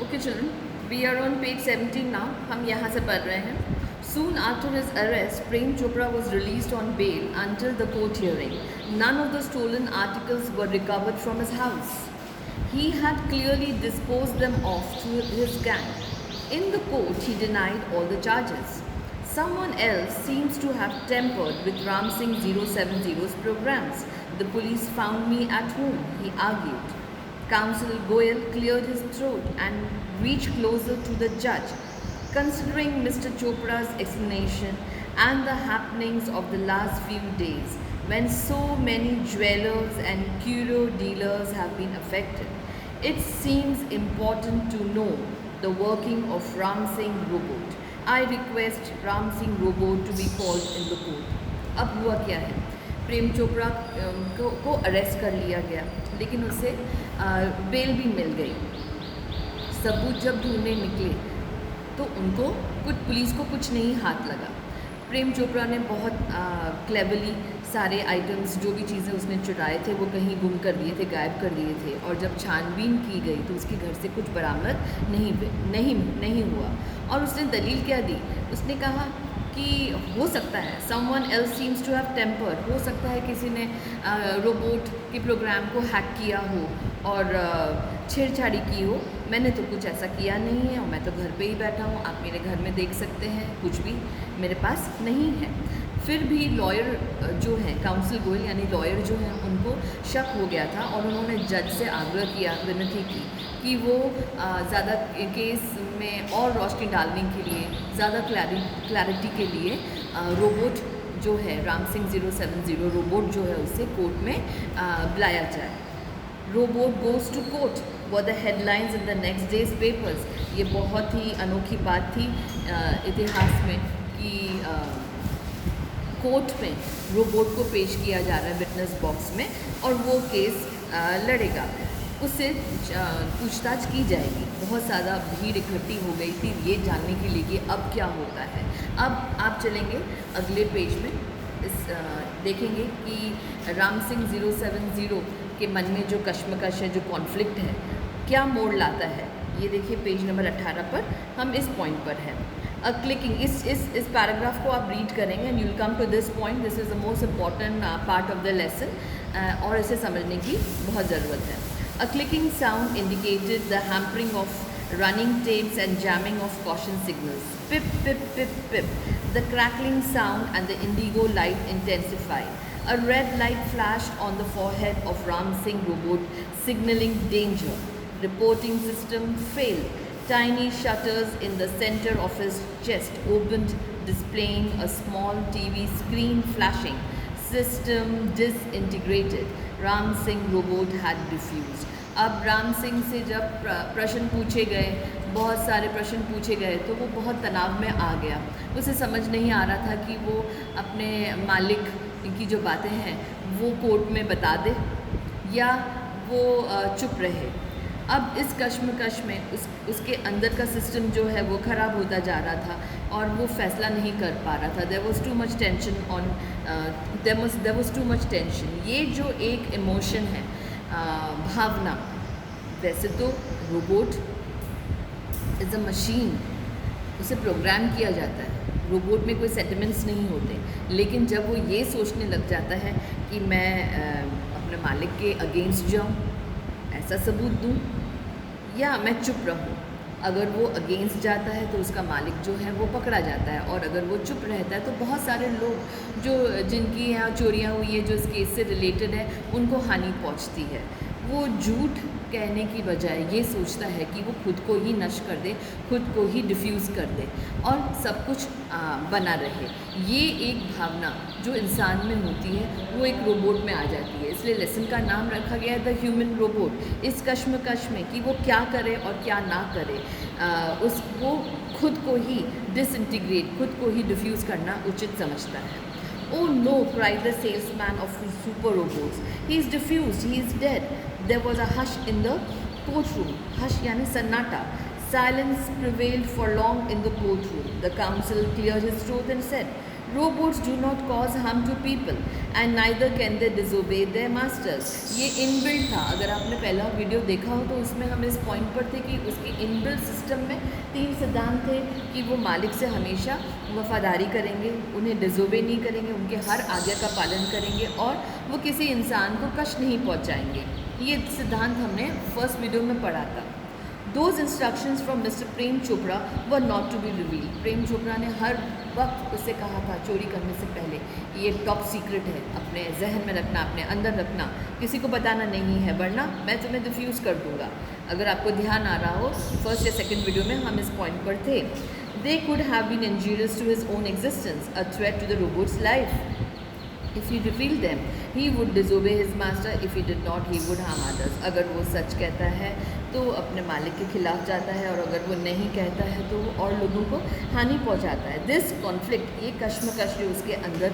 Okay children, we are on page 17 now. हम यहाँ से पढ़ रहे हैं. Soon after his arrest, Prem Chopra was released on bail until the court hearing. None of the stolen articles were recovered from his house. He had clearly disposed them off to his gang. In the court, he denied all the charges. Someone else seems to have tampered with Ram Singh 070's programs. The police found me at home, he argued. Counsel Goyal cleared his throat and reached closer to the judge. Considering Mr. Chopra's explanation and the happenings of the last few days, when so many jewelers and curio dealers have been affected, it seems important to know the working of Ram Singh robot. I request Ram Singh robot to be called in the court. अब हुआ क्या है? प्रेम चोपड़ा को arrest कर लिया गया, लेकिन उसे बेल भी मिल गई. सबूत जब ढूंढने निकले तो उनको पुलिस को कुछ नहीं हाथ लगा. प्रेम चोपड़ा ने बहुत क्लेवरली सारे आइटम्स, जो भी चीज़ें उसने चुराए थे, वो कहीं गुम कर दिए थे, गायब कर दिए थे. और जब छानबीन की गई तो उसके घर से कुछ बरामद नहीं हुआ. और उसने दलील क्या दी? उसने कहा कि हो सकता है someone else seems to have tempered, हो सकता है किसी ने रोबोट के प्रोग्राम को हैक किया हो और छेड़छाड़ी की हो. मैंने तो कुछ ऐसा किया नहीं है और मैं तो घर पे ही बैठा हूँ. आप मेरे घर में देख सकते हैं, कुछ भी मेरे पास नहीं है. फिर भी लॉयर जो हैं, काउंसिल गोयल यानी लॉयर जो हैं, उनको शक हो गया था और उन्होंने जज से आग्रह किया, विनती की कि वो ज़्यादा केस में और रोशनी डालने के लिए, ज़्यादा क्लैरिटी के लिए रोबोट जो है राम सिंह 070 रोबोट जो है उसे कोर्ट में बुलाया जाए. Robot goes to court were the headlines in the next day's papers. ये बहुत ही अनोखी बात थी इतिहास में कि कोर्ट में रोबोट को पेश किया जा रहा है विटनेस बॉक्स में और वो केस लड़ेगा. उससे पूछताछ की जाएगी. बहुत ज़्यादा भीड़ इकट्ठी हो गई थी ये जानने के लिए कि अब क्या होता है. अब आप चलेंगे अगले पेज में, देखेंगे कि राम सिंह 070 के मन में जो कश्मकश है, जो कॉन्फ्लिक्ट है, क्या मोड़ लाता है. ये देखिए पेज नंबर 18 पर हम इस पॉइंट पर हैं. क्लिकिंग इस पैराग्राफ को आप रीड करेंगे and you will come to this point. This is the most important part of the lesson और इसे समझने की बहुत ज़रूरत है. A clicking sound indicated the hampering of running tapes and jamming of caution signals. Pip, pip, pip, pip. The crackling sound and the indigo light intensified. A red light flashed on the forehead of Ram Singh robot, signaling danger. Reporting system failed. Tiny shutters in the center of his chest opened, displaying a small TV screen flashing. System disintegrated. Ram Singh robot had defuse. अब राम सिंह से जब प्रश्न पूछे गए, बहुत सारे प्रश्न पूछे गए, तो वो बहुत तनाव में आ गया. उसे समझ नहीं आ रहा था कि वो अपने मालिक की जो बातें हैं वो कोर्ट में बता दे या वो चुप रहे. अब इस कश्मकश में उसके अंदर का सिस्टम जो है वो ख़राब होता जा रहा था और वो फैसला नहीं कर पा रहा था. There was too much tension on there was too much tension. ये जो एक इमोशन है, भावना, वैसे तो रोबोट इज़ अ मशीन, उसे प्रोग्राम किया जाता है, रोबोट में कोई सेंटिमेंट्स नहीं होते. लेकिन जब वो ये सोचने लग जाता है कि मैं अपने मालिक के अगेंस्ट जाऊँ, ऐसा सबूत दूँ, या मैं चुप रहूँ. अगर वो अगेंस्ट जाता है तो उसका मालिक जो है वो पकड़ा जाता है और अगर वो चुप रहता है तो बहुत सारे लोग जिनकी यहाँ चोरियाँ हुई है, जो इस केस से रिलेटेड है, उनको हानि पहुँचती है. वो झूठ कहने की बजाय ये सोचता है कि वो खुद को ही नष्ट कर दे, खुद को ही डिफ्यूज़ कर दे और सब कुछ बना रहे. ये एक भावना जो इंसान में होती है वो एक रोबोट में आ जाती है. इसलिए लेसन का नाम रखा गया है द ह्यूमन रोबोट. इस कश्मकश में कि वो क्या करे और क्या ना करे, वो खुद को ही डिसइंटीग्रेट, खुद को ही डिफ्यूज़ करना उचित समझता है. Oh no, cried the salesman of super robots. He is diffused, he is dead. There was a hush in the courtroom. Hush yani sannata. Silence prevailed for long in the courtroom. The counsel cleared his throat and said, robots do not cause harm to people and neither can they disobey their masters. ये inbuilt था। अगर आपने पहला video देखा हो तो उसमें हम इस पॉइंट पर थे कि उसके इनबिल्ट सिस्टम में 3 सिद्धांत थे कि वो मालिक से हमेशा वफादारी करेंगे, उन्हें डिसोबे नहीं करेंगे, उनके हर आज्ञा का पालन करेंगे और वो किसी इंसान को कष्ट नहीं पहुंचाएंगे। ये सिद्धांत हमने फर्स्ट वीडियो में पढ़ा था। Those instructions from Mr. Prem Chopra were not to be revealed। Prem Chopra ने हर वक्त उससे कहा था चोरी करने से पहले, ये टॉप सीक्रेट है, अपने जहन में रखना, अपने अंदर रखना, किसी को बताना नहीं है, वरना मैं तुम्हें डिफ्यूज़ कर दूँगा। अगर आपको ध्यान आ रहा हो, फर्स्ट या सेकंड वीडियो में हम इस पॉइंट पर थे। They could have been injurious to his own existence, a threat to the robot's life. If he revealed them, he would disobey his master. If he did not, he would harm others। अगर वो सच कहता है तो अपने मालिक के खिलाफ जाता है और अगर वो नहीं कहता है तो वो और लोगों को हानि पहुंचाता है। दिस कॉन्फ्लिक्ट, ये कश्मकश जो उसके अंदर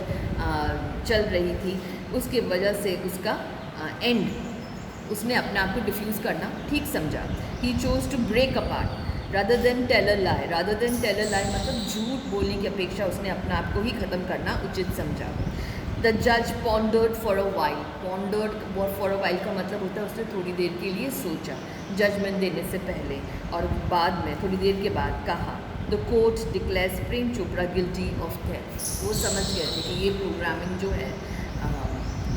चल रही थी, उसके वजह से उसका एंड, उसने अपने आप को डिफ्यूज़ करना ठीक समझा। He chose to break apart rather than tell a lie. Rather than tell a lie मतलब झूठ बोलने की अपेक्षा उसने अपने आप को ही ख़त्म करना उचित समझा। द जज pondered for a while. Pondered for a while का मतलब होता है उसने थोड़ी देर के लिए सोचा, जजमेंट देने से पहले, और बाद में थोड़ी देर के बाद कहा the court declares Prem Chopra guilty of theft. वो समझ गए थे कि ये प्रोग्रामिंग जो है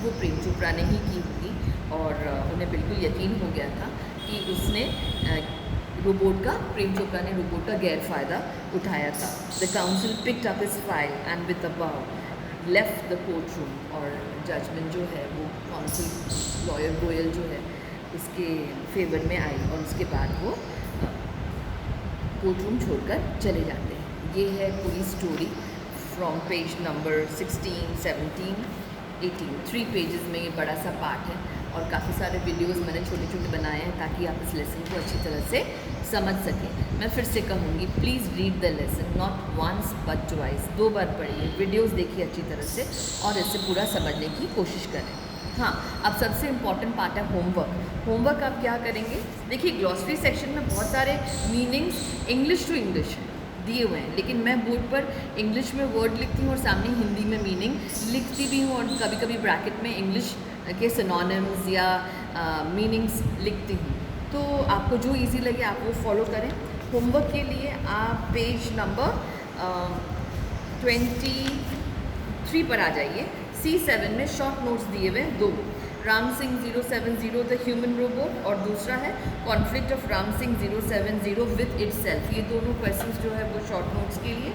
वो प्रेम चोपड़ा ने ही की होगी और उन्हें बिल्कुल यकीन हो गया था कि उसने रोबोट का, प्रेम चोपड़ा ने रोबोट का गैर फ़ायदा उठाया था। The council picked up his file and with a बाउ लेफ्ट द कोर्ट रूम। और जजमेंट जो है वो काउंसिल लॉयर गोयल जो है उसके फेवर में आई और उसके बाद वो कोर्ट रूम छोड़कर चले जाते हैं। ये है पूरी story from page number 16, 17, 18, 3 pages में ये बड़ा सा पार्ट है और काफ़ी सारे वीडियोस मैंने छोटे छोटे बनाए हैं ताकि आप इस लेसन को अच्छी तरह से समझ सकें। मैं फिर से कहूँगी, please read the lesson not once but twice. 2 बार पढ़िए, वीडियोस देखिए अच्छी तरह से और इसे पूरा समझने की कोशिश करें। हाँ, अब सबसे इम्पॉर्टेंट पार्ट है होमवर्क। होमवर्क आप क्या करेंगे? देखिए, ग्लॉसरी सेक्शन में बहुत सारे मीनिंग्स इंग्लिश टू इंग्लिश दिए हुए हैं, लेकिन मैं बोर्ड पर इंग्लिश में वर्ड लिखती हूँ और सामने हिंदी में मीनिंग लिखती भी हूँ और कभी कभी ब्रैकेट में इंग्लिश के सिनोनिम्स या मीनिंग्स लिखती हूँ। तो आपको जो इजी लगे आप वो फॉलो करें। होमवर्क के लिए आप पेज नंबर 23 पर आ जाइए। C7 में शॉर्ट नोट्स दिए हुए 2, Ram Singh 070 the human robot और दूसरा है conflict of Ram Singh 070 with itself. ये दोनों क्वेश्चंस जो है वो शॉर्ट नोट्स के लिए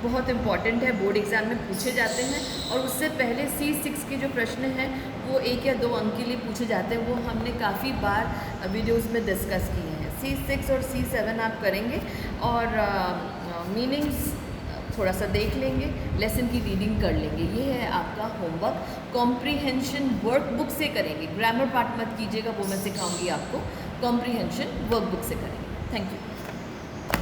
बहुत इंपॉर्टेंट है, बोर्ड एग्जाम में पूछे जाते हैं और उससे पहले C6 के जो प्रश्न हैं वो 1 या 2 अंक के लिए पूछे जाते हैं। वो हमने काफ़ी बार वीडियोस में डिस्कस किए हैं। C6 और C7 आप करेंगे और मीनिंग्स थोड़ा सा देख लेंगे, लेसन की रीडिंग कर लेंगे। ये है आपका होमवर्क। कॉम्प्रीहेंशन वर्कबुक से करेंगे, ग्रामर पार्ट मत कीजिएगा, वो मैं सिखाऊंगी आपको। कॉम्प्रीहेंशन वर्कबुक से करेंगे। Thank you.